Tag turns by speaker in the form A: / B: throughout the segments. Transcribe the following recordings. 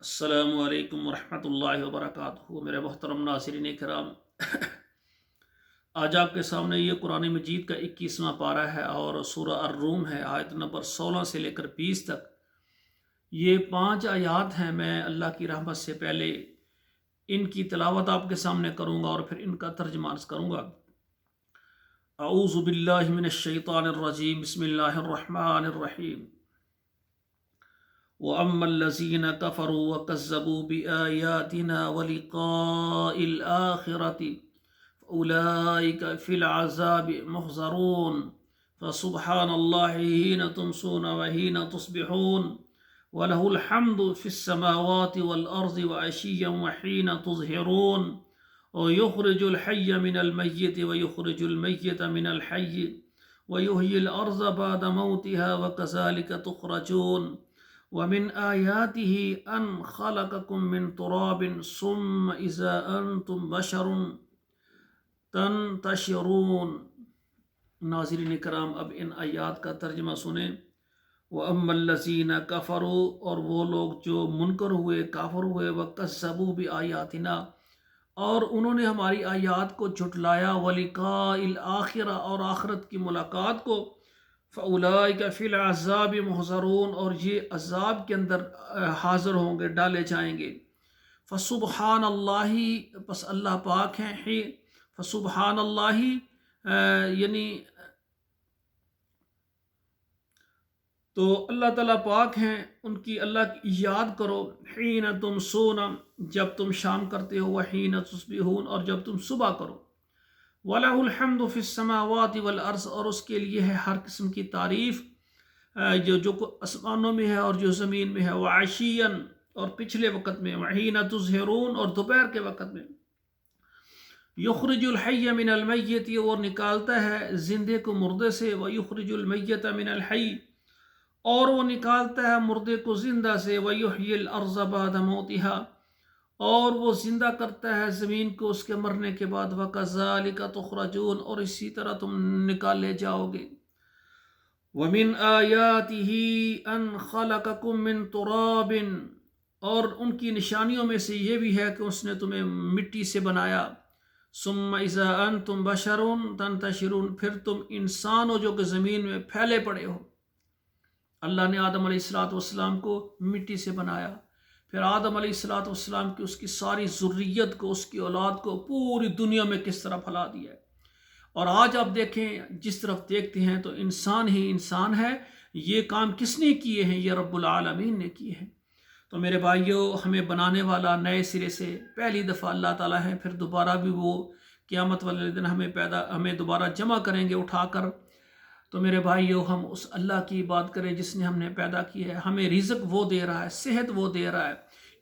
A: السلام علیکم ورحمۃ اللہ وبرکاتہ۔ میرے محترم ناظرین کرام، آج آپ کے سامنے یہ قرآن مجید کا 21واں پارہ ہے اور سورہ الروم ہے، آیت نمبر 16 سے لے کر 20 تک۔ یہ 5 آیات ہیں۔ میں اللہ کی رحمت سے پہلے ان کی تلاوت آپ کے سامنے کروں گا اور پھر ان کا ترجمہ کروں گا۔ اعوذ باللہ من الشیطان الرجیم، بسم اللہ الرحمن الرحیم۔ وَأَمَّا الَّذِينَ كَفَرُوا وَكَذَّبُوا بِآيَاتِنَا وَلِقَاءِ الْآخِرَةِ فَأُولَئِكَ فِي الْعَذَابِ مُحْضَرُونَ فَسُبْحَانَ اللَّهِ حِينَ تُمْسُونَ وَحِينَ تُصْبِحُونَ وَلَهُ الْحَمْدُ فِي السَّمَاوَاتِ وَالْأَرْضِ وَعَشِيًّا وَحِينَ تُظْهِرُونَ وَيُخْرِجُ الْحَيَّ مِنَ الْمَيِّتِ وَيُخْرِجُ الْمَيِّتَ مِنَ الْحَيِّ وَيُحْيِي الْأَرْضَ بَعْدَ مَوْتِهَا وَكَذَلِكَ تُخْرَجُونَ وَمِنْ آيَاتِهِ أَنْ خَلَقَكُم مِّن تُرَابٍ ثُمَّ إِذَا أَنْتُمْ بَشَرٌ تَنْتَشِرُونَ۔ ناظرین کرام، اب ان آیات کا ترجمہ سنیں۔ وَأَمَّا الَّذِينَ كَفَرُوا، اور وہ لوگ جو منکر ہوئے، کافر ہوئے، وَكَذَّبُوا بِآيَاتِنَا، اور انہوں نے ہماری آیات کو جھٹلایا، وَلِقَاءِ الْآخِرَةِ، اور آخرت کی ملاقات کو، فَأُولَئِكَ فِي الْعَذَابِ مُحْضَرُونَ، اور یہ عذاب کے اندر حاضر ہوں گے، ڈالے جائیں گے۔ فَسُبْحَانَ اللَّهِ، پس اللہ پاک ہیں، فَسُبْحَانَ اللَّهِ یعنی تو اللہ تعالیٰ پاک ہیں، ان کی اللہ کی یاد کرو، حین تمسون، جب تم شام کرتے ہو، وحین تصبحون، اور جب تم صبح کرو، وَلَهُ الْحَمْدُ فِي السَّمَاوَاتِ وَالْأَرْضِ، اور اس کے لیے ہے ہر قسم کی تعریف جو آسمانوں میں ہے اور جو زمین میں ہے، وَعَشِيًّا، اور پچھلے وقت میں، وَحِينَ تُظْهِرُونَ، اور دوپہر کے وقت میں، یخرج الحی من المیت، اور نکالتا ہے زندے کو مردے سے، وَيُخْرِجُ الْمَيِّتَ مِنَ الْحَيِّ، اور وہ نکالتا ہے مردے کو زندہ سے، وَيُحْيِي الْأَرْضَ بَعْدَ مَوْتِهَا، اور وہ زندہ کرتا ہے زمین کو اس کے مرنے کے بعد، وَكَذَلِكَ تُخْرَجُونَ، اور اسی طرح تم نکالے جاؤ گے۔ وَمِنْ آيَاتِهِ أَنْ خَلَقَكُم مِّن تُرَابٍ، اور ان کی نشانیوں میں سے یہ بھی ہے کہ اس نے تمہیں مٹی سے بنایا، ثُمَّ إِذَا أَنْتُمْ بَشَرٌ تَنْتَشِرُونَ، پھر تم انسان ہو جو کہ زمین میں پھیلے پڑے ہو۔ اللہ نے آدم علیہ السلام کو مٹی سے بنایا، پھر آدم علیہ السلام کی اس کی ساری ذریت کو، اس کی اولاد کو پوری دنیا میں کس طرح پھیلا دیا ہے۔ اور آج آپ دیکھیں، جس طرف دیکھتے ہیں تو انسان ہی انسان ہے۔ یہ کام کس نے کیے ہیں؟ یہ رب العالمین نے کیے ہیں۔ تو میرے بھائیوں، ہمیں بنانے والا نئے سرے سے پہلی دفعہ اللہ تعالیٰ ہے، پھر دوبارہ بھی وہ قیامت والے دن ہمیں دوبارہ جمع کریں گے اٹھا کر۔ تو میرے بھائیوں، ہم اس اللہ کی بات کریں جس نے ہم نے پیدا کی ہے۔ ہمیں رزق وہ دے رہا ہے، صحت وہ دے رہا ہے،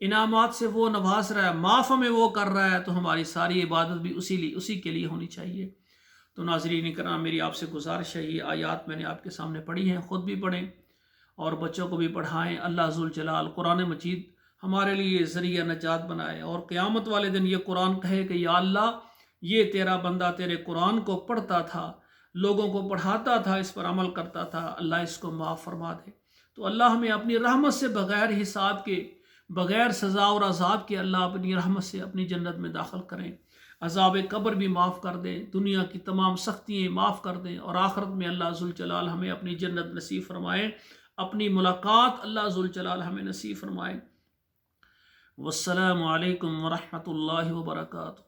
A: انعامات سے وہ نواز رہا ہے، معاف ہمیں وہ کر رہا ہے، تو ہماری ساری عبادت بھی اسی کے لیے ہونی چاہیے۔ تو ناظرین کرام، میری آپ سے گزارش ہے، یہ آیات میں نے آپ کے سامنے پڑھی ہیں، خود بھی پڑھیں اور بچوں کو بھی پڑھائیں۔ اللہ ذوالجلال قرآن مجید ہمارے لیے ذریعہ نجات بنائے، اور قیامت والے دن یہ قرآن کہے کہ یا اللہ، یہ تیرا بندہ تیرے قرآن کو پڑھتا تھا، لوگوں کو پڑھاتا تھا، اس پر عمل کرتا تھا، اللہ اس کو معاف فرما دے۔ تو اللہ ہمیں اپنی رحمت سے بغیر حساب کے، بغیر سزا اور عذاب کے، اللہ اپنی رحمت سے اپنی جنت میں داخل کریں، عذاب قبر بھی معاف کر دیں، دنیا کی تمام سختیاں معاف کر دیں، اور آخرت میں اللہ ذوالجلال ہمیں اپنی جنت نصیب فرمائے، اپنی ملاقات اللہ ذوالجلال ہمیں نصیب فرمائے۔ والسلام علیکم ورحمۃ اللہ وبرکاتہ۔